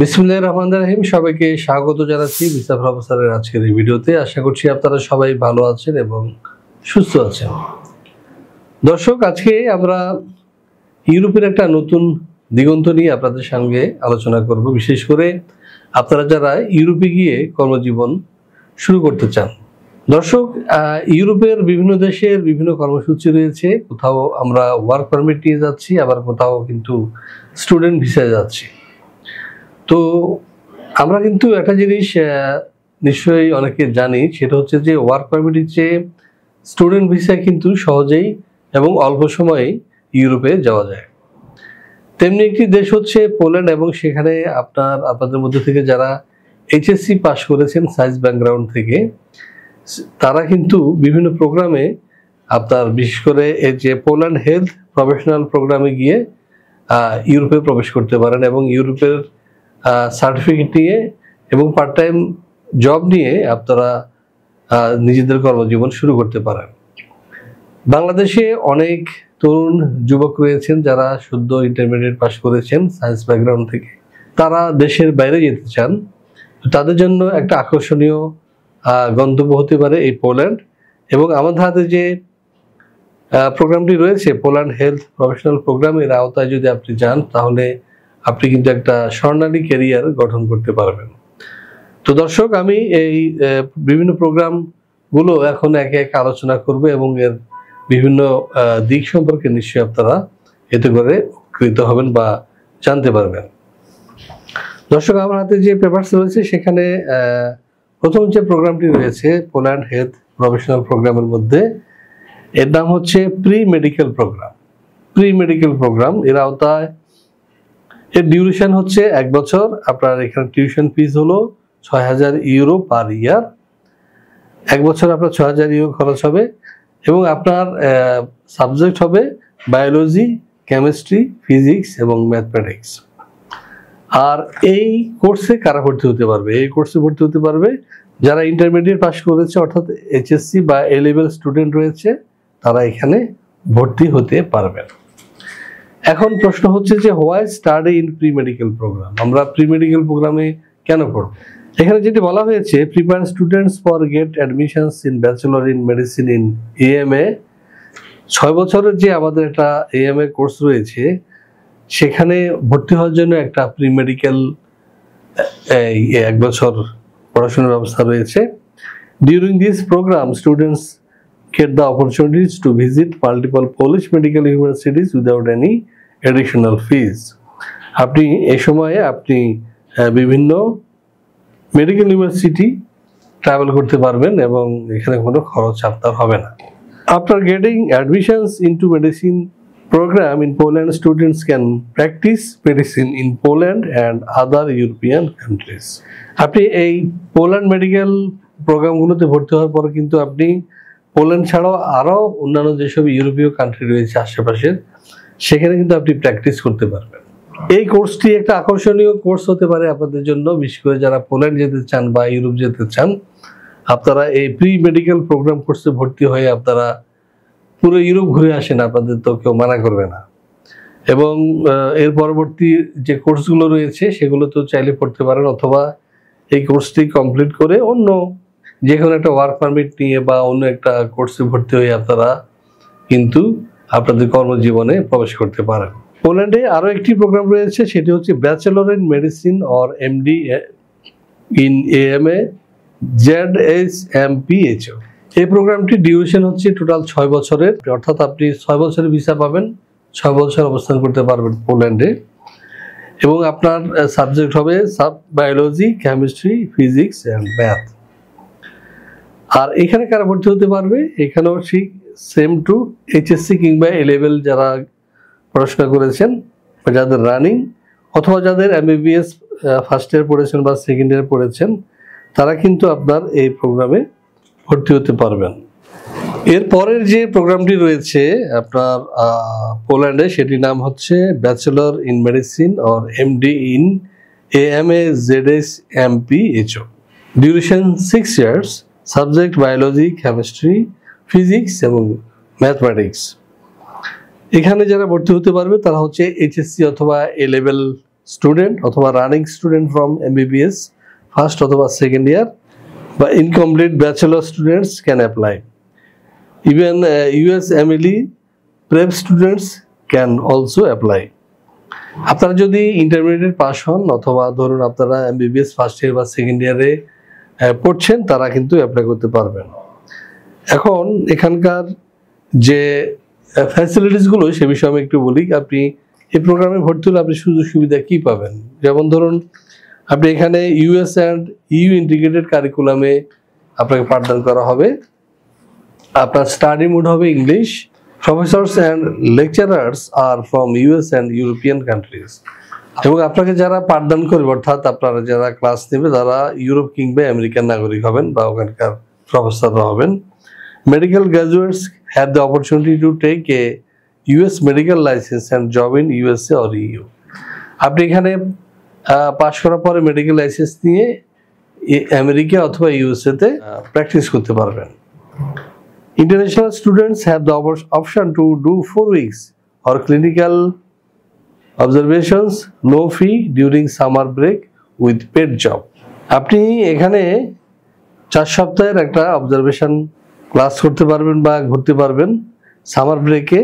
বিসমিল্লাহির রহমানির রহিম। সবাইকে স্বাগত জানাচ্ছি ভিসা প্রফেসরের আজকের এই ভিডিওতে। আশা করছি আপনারা সবাই ভালো আছেন এবং সুস্থ আছেন। দর্শক, আজকে আমরা ইউরোপের একটা নতুন দিগন্ত নিয়ে আপনাদের সঙ্গে আলোচনা করব, বিশেষ করে আপনারা যারা ইউরোপে গিয়ে কর্মজীবন শুরু করতে চান। দর্শক, ইউরোপের বিভিন্ন দেশের বিভিন্ন কর্মসূচি রয়েছে। কোথাও আমরা ওয়ার্ক পারমিট নিয়ে যাচ্ছি, আবার কোথাও কিন্তু স্টুডেন্ট ভিসায় যাচ্ছি। তো আমরা কিন্তু একটা জিনিস নিশ্চয়ই অনেকে জানি, সেটা হচ্ছে যে ওয়ার্ক পারমিটের চেয়ে স্টুডেন্ট ভিসায় কিন্তু সহজেই এবং অল্প সময়ে ইউরোপে যাওয়া যায়। তেমনি একটি দেশ হচ্ছে পোল্যান্ড, এবং সেখানে আপনাদের মধ্যে থেকে যারা এইচএসসি পাস করেছেন সায়েন্স ব্যাকগ্রাউন্ড থেকে, তারা কিন্তু বিভিন্ন প্রোগ্রামে বিশেষ করে এই যে পোল্যান্ড হেলথ প্রফেশনাল প্রোগ্রামে গিয়ে ইউরোপে প্রবেশ করতে পারেন এবং ইউরোপের সার্টিফিকেট নিয়ে এবং পার্ট টাইম জব নিয়ে আপনারা নিজেদের কর্মজীবন শুরু করতে পারেন। বাংলাদেশে অনেক তরুণ যুবক রয়েছেন যারা সদ্য ইন্টারমিডিয়েট পাস করেছেন সায়েন্স ব্যাকগ্রাউন্ড থেকে, তারা দেশের বাইরে যেতে চান। তাদের জন্য একটা আকর্ষণীয় গন্তব্য হতে পারে এই পোল্যান্ড। এবং আমাদের হাতে যে প্রোগ্রামটি রয়েছে পোল্যান্ড হেলথ প্রফেশনাল প্রোগ্রামের আওতায় যদি আপনি যান, তাহলে আপনি কিন্তু একটা স্বর্ণালী ক্যারিয়ার গঠন করতে পারবেন। তো দর্শক, আমি এই বিভিন্ন প্রোগ্রামগুলো এখন একে একে আলোচনা করব এবং এর বিভিন্ন দিক সম্পর্কে নিশ্চয়ই আপনারা এতে করে উপকৃত হবেন বা জানতে পারবেন। দর্শক, আমার হাতে যে পেপারস রয়েছে সেখানে প্রথম যে প্রোগ্রামটি রয়েছে পোল্যান্ড হেলথ প্রফেশনাল প্রোগ্রামের মধ্যে, এর নাম হচ্ছে pre medical program. Pre medical program এর আওতায় এর ডিউরেশন হচ্ছে 1 বছর। আপনার এখানে টিউশন ফিস হলো 6000 ইউরো পার ইয়ার। 1 বছর আপনার 6000 ইউরো খরচ হবে এবং আপনার সাবজেক্ট হবে বায়োলজি, কেমিস্ট্রি, ফিজিক্স এবং ম্যাথমেটিক্স। আর এই কোর্সে কারা ভর্তি হতে পারবে? এই কোর্সে ভর্তি হতে পারবে যারা ইন্টারমিডিয়েট পাস করেছে, অর্থাৎ এইচএসসি বা এ লেভেল স্টুডেন্ট রয়েছে, তারা এখানে ভর্তি হতে পারবেন। এখন প্রশ্ন হচ্ছে যে why study in pre medical program? আমরা প্রি মেডিকেল প্রোগ্রামে কেন পড়ব? এখানে যেটি বলা হয়েছে, prepare students for get admissions in bachelor in medicine in AMA. 6 বছরের যে আমাদের একটা এএমএ কোর্স রয়েছে, সেখানে ভর্তি হওয়ার জন্য একটা প্রি মেডিকেল 1 বছর পড়াশোনার ব্যবস্থা রয়েছে। During this program students get the opportunities to visit multiple Polish medical universities without any additional fees. আপনি এই সময়ে বিভিন্ন মেডিকেল ইউনিভার্সিটি ট্রাভেল করতে পারবেন এবং এখানে কোনো খরচ আপনার হবে না। After getting admissions into medicine program in Poland, students can practice medicine in Poland and other European countries. আপনি এই পোল্যান্ড মেডিকেল প্রোগ্রামগুলোতে ভর্তি হওয়ার পর কিন্তু আপনি পোল্যান্ড ছাড়াও আরও অন্যান্য যেসব ইউরোপীয় কান্ট্রি রয়েছে আশেপাশের, সেখানে কিন্তু আপনি প্র্যাকটিস করতে পারবেন। এই কোর্সটি একটা আকর্ষণীয় কোর্স হতে পারে আপনাদের জন্য, বিশেষ করে যারা পোল্যান্ড যেতে চান বা ইউরোপ যেতে চান। আপনারা এই প্রি মেডিকেল প্রোগ্রাম কোর্সে ভর্তি হয়ে আপনারা পুরো ইউরোপ ঘুরে আসেন, আপনাদের তো কেউ মানা করবে না। এবং এর পরবর্তী যে কোর্সগুলো রয়েছে সেগুলো তো চাইলে পড়তে পারেন, অথবা এই কোর্সটি কমপ্লিট করে অন্য যে কোনো একটা ওয়ার্ক পারমিট নিয়ে বা অন্য একটা কোর্সে ভর্তি হয়ে আপনারা কিন্তু আপনাদের কর্মজীবনে প্রবেশ করতে পারেন। পোল্যান্ডে আরও একটি প্রোগ্রাম রয়েছে, সেটি হচ্ছে bachelor in medicine or MD in AMA ZSMPHO। এই প্রোগ্রামটি ডিউরেশন হচ্ছে টোটাল 6 বছরের, অর্থাৎ আপনি 6 বছরের ভিসা পাবেন, 6 বছর অবস্থান করতে পারবেন পোল্যান্ডে। এবং আপনার সাবজেক্ট হবে biology, chemistry, physics and math. আর এখানে কারা ভর্তি হতে পারবে? এখানেও ঠিক সেম টু এইচএসসি কিংবা এ লেভেল যারা পড়াশোনা করেছেন বা যাদের রানিং, অথবা যাদের এমবিবিএস ফার্স্ট ইয়ার পড়েছেন বা সেকেন্ড ইয়ার পড়েছেন, তারা কিন্তু আপনার এই প্রোগ্রামে ভর্তি হতে পারবেন। এর পরের যে প্রোগ্রামটি রয়েছে আপনার পোল্যান্ডে, সেটির নাম হচ্ছে bachelor in medicine or MD in AMA ZSMPHO। Duration 6 years, subject biology, chemistry, physics এবং ম্যাথমেটিক্স। এখানে যারা ভর্তি হতে পারবে তারা হচ্ছে এইচএসসি অথবা এ লেভেল স্টুডেন্ট অথবা running student from MBBS first অথবা সেকেন্ড ইয়ার বা incomplete bachelor students can apply. Even US MLE prep students can also apply. আপনারা যদি ইন্টারমিডিয়েট পাস হন অথবা ধরুন আপনারা এমবিবিএস ফার্স্ট ইয়ার বা সেকেন্ড ইয়ারে পড়ছেন, তারা কিন্তু অ্যাপ্লাই করতে পারবেন। এখন এখানকার যে ফ্যাসিলিটিসগুলো সে বিষয়ে আমি একটু বলি। আপনি এই প্রোগ্রামে ভর্তি হলে আপনি সুযোগ সুবিধা কী পাবেন, যেমন ধরুন আপনি এখানে ইউএস অ্যান্ড ইউ ইন্টিগ্রেটেড কারিকুলামে আপনাকে পাঠদান করা হবে। আপনার স্টাডি মোড হবে English. Professors and lecturers are from US and European countries. এবং আপনাকে যারা পাঠদান করবে অর্থাৎ আপনারা যারা ক্লাস নেবে তারা ইউরোপ কিংবা আমেরিকান নাগরিক হবেন বা ওখানকার প্রফেসররা হবেন। Medical graduates have the opportunity to take a US medical license and job in USA or EU. আপনি এখানে পাশ করার পরে মেডিকেল লাইসেন্স নিয়ে আমেরিকা অথবা ইউএসএতে প্র্যাকটিস করতে পারবেন। International students have the option to do 4 weeks or clinical observations, no fee during summer break with paid job. আপনি এখানে 4 সপ্তাহের একটা অবজারভেশন ক্লাস করতে পারবেন বা ঘুরতে পারবেন সামার ব্রেকে।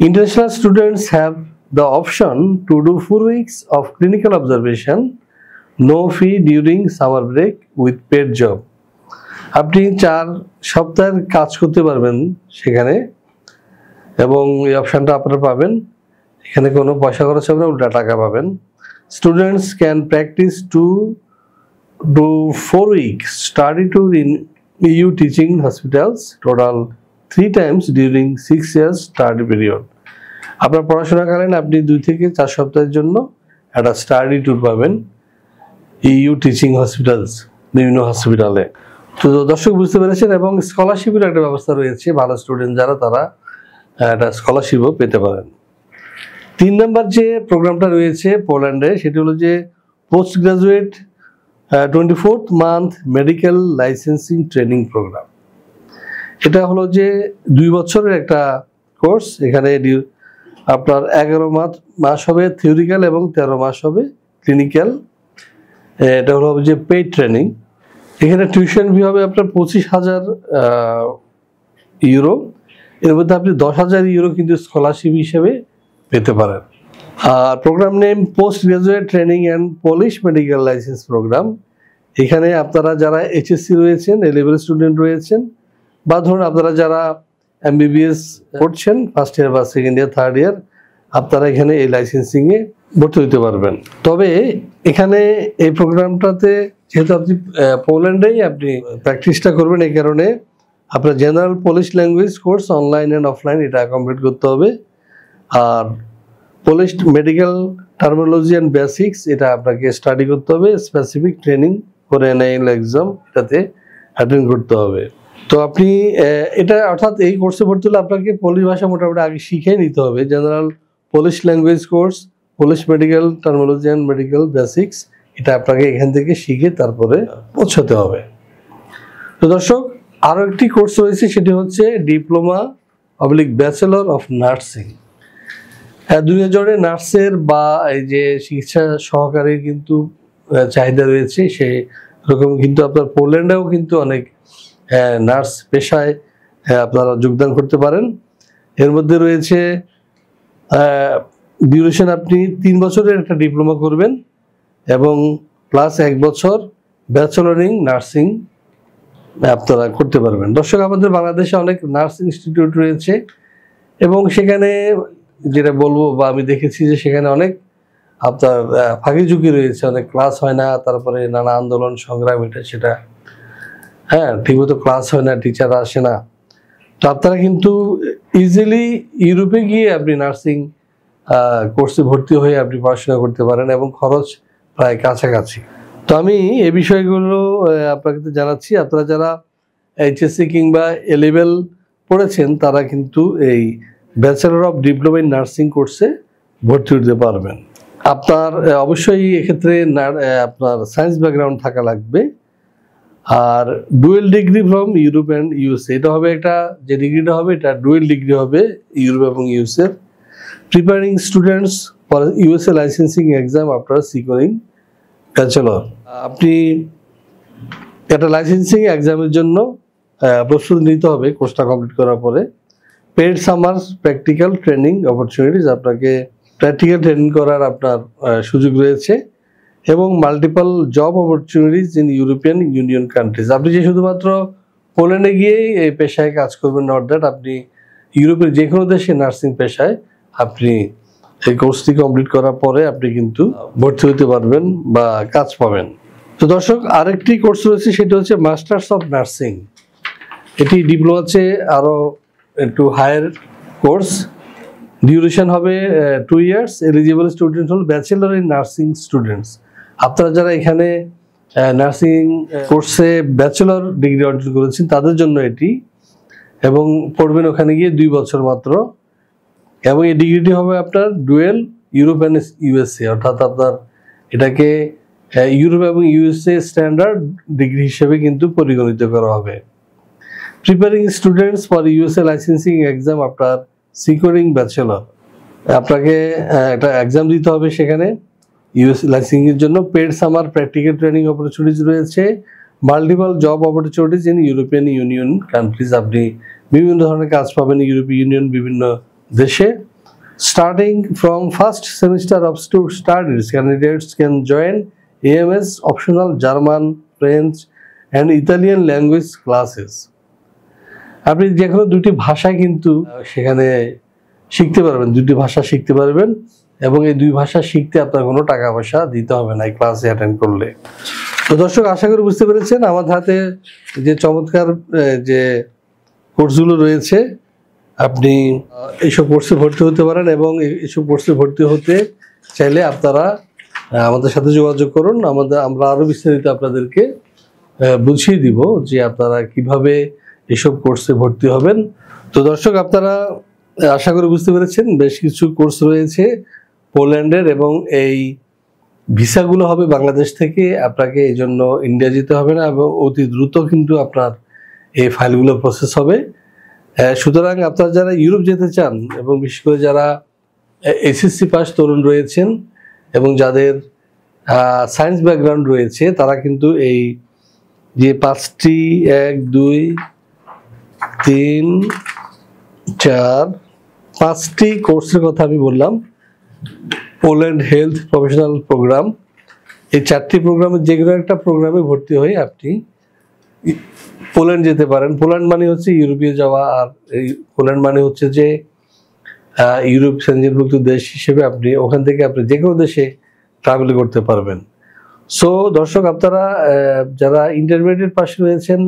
International students have the option to do 4 weeks of clinical observation, no fee during summer break with paid job. আপনি 4 সপ্তাহের কাজ করতে পারবেন সেখানে, এবং এই অপশানটা আপনারা পাবেন। এখানে কোনো পয়সা খরচ হবে না, উল্টা টাকা পাবেন। Students can practice to do 4 weeks study tour in EU teaching hospitals total 3 times during 6 years study period. আপনার পড়াশোনাকালীন আপনি 2 থেকে 4 সপ্তাহের জন্য একটা স্টাডি ট্যুর পাবেন ইউ টিচিং হসপিটালস, বিভিন্ন হসপিটালে। তো দর্শক বুঝতে পেরেছেন, এবং স্কলারশিপের একটা ব্যবস্থা রয়েছে। ভালো স্টুডেন্ট যারা তারা একটা স্কলারশিপও পেতে পারেন। 3 নম্বর যে প্রোগ্রামটা রয়েছে পোল্যান্ডে, সেটি হলো যে post graduate 24th month medical licensing training program. এটা হলো যে 2 বছরের একটা কোর্স। এখানে আপনার 11 মাস হবে থিওরিক্যাল এবং 13 মাস হবে ক্লিনিক্যাল। এটা হলো যে পেইড ট্রেনিং। এখানে টিউশন ফি হবে আপনার 25,000 ইউরো। এর মধ্যে আপনি 10,000 ইউরো কিন্তু স্কলারশিপ হিসেবে পেতে পারেন। আর program name post graduate training and Polish medical license program. এখানে আপনারা যারা এইচএসসি রয়েছেন, এ লেভেল স্টুডেন্ট রয়েছেন, বা ধরুন আপনারা যারা এমবিবিএস পড়ছেন ফার্স্ট ইয়ার বা সেকেন্ড ইয়ার থার্ড ইয়ার, আপনারা এখানে এই লাইসেন্সিংয়ে ভর্তি হতে পারবেন। তবে এখানে এই প্রোগ্রামটাতে যেহেতু আপনি পোল্যান্ডেই আপনি প্র্যাকটিসটা করবেন, এই কারণে আপনার general Polish language course online and offline এটা কমপ্লিট করতে হবে। আর Polish medical terminology and basics এটা আপনাকে স্টাডি করতে হবে। Specific training for NIL exam এটাতে অ্যাটেন্ড করতে হবে। তো আপনি এটা অর্থাৎ এই কোর্সে ভর্তি হলে আপনাকে পোলিশ ভাষা মোটামুটি আগে শিখে নিতে হবে। General Polish language course, Polish medical terminology and medical basics, এটা আপনাকে এখান থেকে শিখে তারপরে পৌঁছাতে হবে। তো দর্শক, আরও একটি কোর্স রয়েছে, সেটি হচ্ছে ডিপ্লোমা ব্যাচেলর অফ নার্সিং। 2000 নার্সের বা এই যে চিকিৎসা সহকারীর কিন্তু চাহিদা রয়েছে, সেরকম কিন্তু আপনার পোল্যান্ডেও কিন্তু অনেক নার্স পেশায় আপনারা যোগদান করতে পারেন। এর মধ্যে রয়েছে ডিউরেশন আপনি 3 বছরের একটা ডিপ্লোমা করবেন এবং প্লাস 1 বছর ব্যাচেলর ইন নার্সিং আপনারা করতে পারবেন। দর্শক, আমাদের বাংলাদেশে অনেক নার্স ইনস্টিটিউট রয়েছে এবং সেখানে যেটা বলবো বা আমি দেখেছি যে সেখানে অনেক আপনার ফাঁকি ঝুঁকি রয়েছে, অনেক ক্লাস হয় না, তারপরে নানা আন্দোলন সংগ্রাম এটা সেটা, হ্যাঁ, ঠিকমতো ক্লাস হয় না, টিচার আসে না। তো আপনারা কিন্তু ইজিলি ইউরোপে গিয়ে আপনি নার্সিং কোর্সে ভর্তি হয়ে আপনি পড়াশোনা করতে পারেন এবং খরচ প্রায় কাছাকাছি। তো আমি এই বিষয়গুলো আপনাকে জানাচ্ছি। আপনারা যারা এইচএসসি কিংবা এ লেভেল পড়েছেন তারা কিন্তু এই bachelor of diploma in nursing কোর্সে ভর্তি হতে পারবেন। আপনার অবশ্যই এক্ষেত্রে আপনার সায়েন্স ব্যাকগ্রাউন্ড থাকা লাগবে। আর dual degree from Europe and USA, এটা হবে একটা যে ডিগ্রিটা হবে এটা ডুয়েল ডিগ্রি হবে ইউরোপ এবং USA. Preparing students for USA licensing exam after securing bachelor. আপনি একটা লাইসেন্সিং এক্সামের জন্য প্রস্তুতি নিতে হবে কোর্সটা কমপ্লিট করার পরে। Paid summer practical training opportunities, আপনাকে প্র্যাকটিক্যাল ট্রেনিং করার আপনার সুযোগ রয়েছে, এবং multiple job opportunities in European union countries. আপনি যে শুধুমাত্র পোল্যান্ডে গিয়েই এই পেশায় কাজ করবেন, নট দ্যাট, আপনি ইউরোপের যে কোনো দেশে নার্সিং পেশায় আপনি এই কোর্সটি কমপ্লিট করার পরে আপনি কিন্তু ভর্তি হতে পারবেন বা কাজ পাবেন। তো দর্শক, আরেকটি কোর্স রয়েছে, সেটা হচ্ছে মাস্টার্স অফ নার্সিং। এটি ডিপ্লোমা চেয়ে আরও একটু হায়ার কোর্স, ডিউরেশন হবে 2 ইয়ার্স। এলিজিবল স্টুডেন্ট হল ব্যাচেলর ইন নার্সিং স্টুডেন্টস। আপনারা যারা এখানে নার্সিং কোর্সে ব্যাচেলর ডিগ্রি অর্জন করেছেন তাদের জন্য এটি, এবং পড়বেন ওখানে গিয়ে 2 বছর মাত্র, এবং এই ডিগ্রিটি হবে আপনার ডুয়েল ইউরোপ অ্যান্ড ইউএসএ, অর্থাৎ আপনার এটাকে ইউরোপ এবং ইউএসএ স্ট্যান্ডার্ড ডিগ্রি হিসেবে কিন্তু পরিগণিত করা হবে। Preparing students for USA licensing exam after securing bachelor. আপনাকে একটা এক্সাম দিতে হবে সেখানে ইউএসএ লাইসেন্সিংয়ের জন্য। Paid summer practical training opportunities রয়েছে, multiple job opportunities in European union countries. আপনি বিভিন্ন ধরনের কাজ পাবেন ইউরোপীয় ইউনিয়ন বিভিন্ন দেশে। Starting from first semester of studies candidates can join AMS optional German, French and Italian language classes. আপনি যে কোনো 2টি ভাষায় কিন্তু সেখানে শিখতে পারবেন, 2টি ভাষা শিখতে পারবেন, এবং এই 2 ভাষা শিখতে আপনার কোনো টাকা পয়সা দিতে হবে না এই ক্লাসে অ্যাটেন্ড করলে। তো দর্শক, আশা করি বুঝতে পেরেছেন আমার হাতে যে চমৎকার যে কোর্সগুলো রয়েছে, আপনি এইসব কোর্সে ভর্তি হতে পারেন, এবং এইসব কোর্সে ভর্তি হতে চাইলে আপনারা আমাদের সাথে যোগাযোগ করুন। আমরা আরও বিস্তারিত আপনাদেরকে বুঝিয়ে দিব যে আপনারা কিভাবে এসব কোর্সে ভর্তি হবেন। তো দর্শক, আপনারা আশা করি বুঝতে পেরেছেন বেশ কিছু কোর্স রয়েছে পোল্যান্ডের, এবং এই ভিসাগুলো হবে বাংলাদেশ থেকে। আপনাকে এই জন্য ইন্ডিয়া যেতে হবে না, এবং অতি দ্রুত কিন্তু আপনার এই ফাইলগুলো প্রসেস হবে। সুতরাং আপনারা যারা ইউরোপ যেতে চান, এবং বিশেষ করে যারা SSC পাস তরুণ রয়েছেন এবং যাদের সায়েন্স ব্যাকগ্রাউন্ড রয়েছে, তারা কিন্তু এই যে 5টি 1 2 3 4 5টি কোর্সের কথা আমি বললাম, পোল্যান্ড হেলথ প্রফেশনাল প্রোগ্রাম, এই 4টি প্রোগ্রামের যে কোনো একটা প্রোগ্রামে ভর্তি হয়ে আপনি পোল্যান্ড যেতে পারেন। পোল্যান্ড মানে হচ্ছে ইউরোপীয় যাওয়া, আর এই পোল্যান্ড মানে হচ্ছে যে ইউরোপ সেঞ্জনভুক্ত দেশ হিসেবে আপনি ওখান থেকে আপনি যে কোনো দেশে ট্রাভেল করতে পারবেন। সো দর্শক, আপনারা যারা ইন্টারমিডিয়েট পাস রয়েছেন,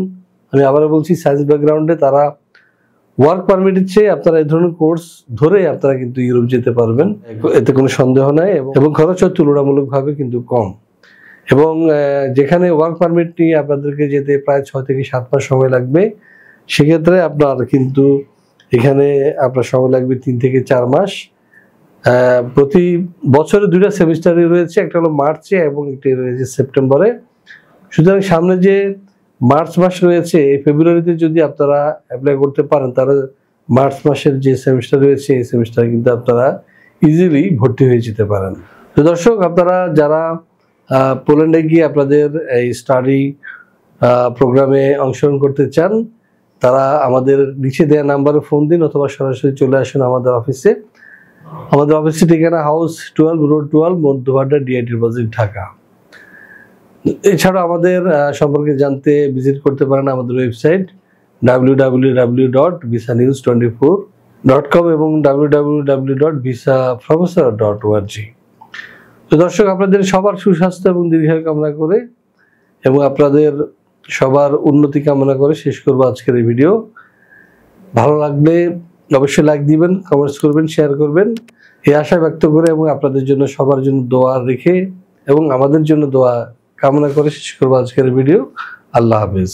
আমি আবারও বলছি সায়েন্স ব্যাকগ্রাউন্ডে, তারা ওয়ার্ক পারমিটের চেয়ে আপনারা এই ধরনের কোর্স ধরে আপনারা কিন্তু ইউরোপ যেতে পারবেন, এতে কোনো সন্দেহ নাই, এবং খরচও তুলনামূলকভাবে কিন্তু কম। এবং যেখানে ওয়ার্ক পারমিট নিয়ে আপনাদেরকে যেতে প্রায় 6 থেকে 7 মাস সময় লাগবে, সেক্ষেত্রে আপনার কিন্তু এখানে আপনার সময় লাগবে 3 থেকে 4 মাস। প্রতি বছরে 2টা সেমিস্টারই রয়েছে, একটা হলো মার্চে এবং একটি রয়েছে সেপ্টেম্বরে। সুতরাং সামনে যে মার্চ মাস রয়েছে, এই ফেব্রুয়ারিতে যদি আপনারা অ্যাপ্লাই করতে পারেন, তাহলে মার্চ মাসের যে সেমিস্টার রয়েছে এই সেমিস্টারে কিন্তু আপনারা ইজিলি ভর্তি হয়ে যেতে পারেন। তো দর্শক, আপনারা যারা পোল্যান্ডে গিয়ে আপনাদের এই স্টাডি প্রোগ্রামে অংশগ্রহণ করতে চান, তারা আমাদের নিচে দেওয়া নাম্বারে ফোন দিন, অথবা সরাসরি চলে আসুন আমাদের অফিসে। আমাদের অফিসের ঠিকানা house 12 road 12 Madhya Badda DIT deposit, Dhaka. এছাড়া আমাদের সম্পর্কে জানতে ভিজিট করতে পারেন আমাদের ওয়েবসাইট www.visanews24.com এবং www.visaprofessor.org। তো দর্শক, আপনাদের সবার সুস্বাস্থ্য এবং দীর্ঘায়ু কামনা করে এবং আপনাদের সবার উন্নতি কামনা করে শেষ করবো আজকের এই ভিডিও। ভালো লাগলে অবশ্যই লাইক দিবেন, কমেন্টস করবেন, শেয়ার করবেন, এই আশা ব্যক্ত করে এবং আপনাদের জন্য সবার জন্য দোয়া রেখে এবং আমাদের জন্য দোয়া কামনা করে শেষ করবো আজকের ভিডিও। আল্লাহ হাফেজ।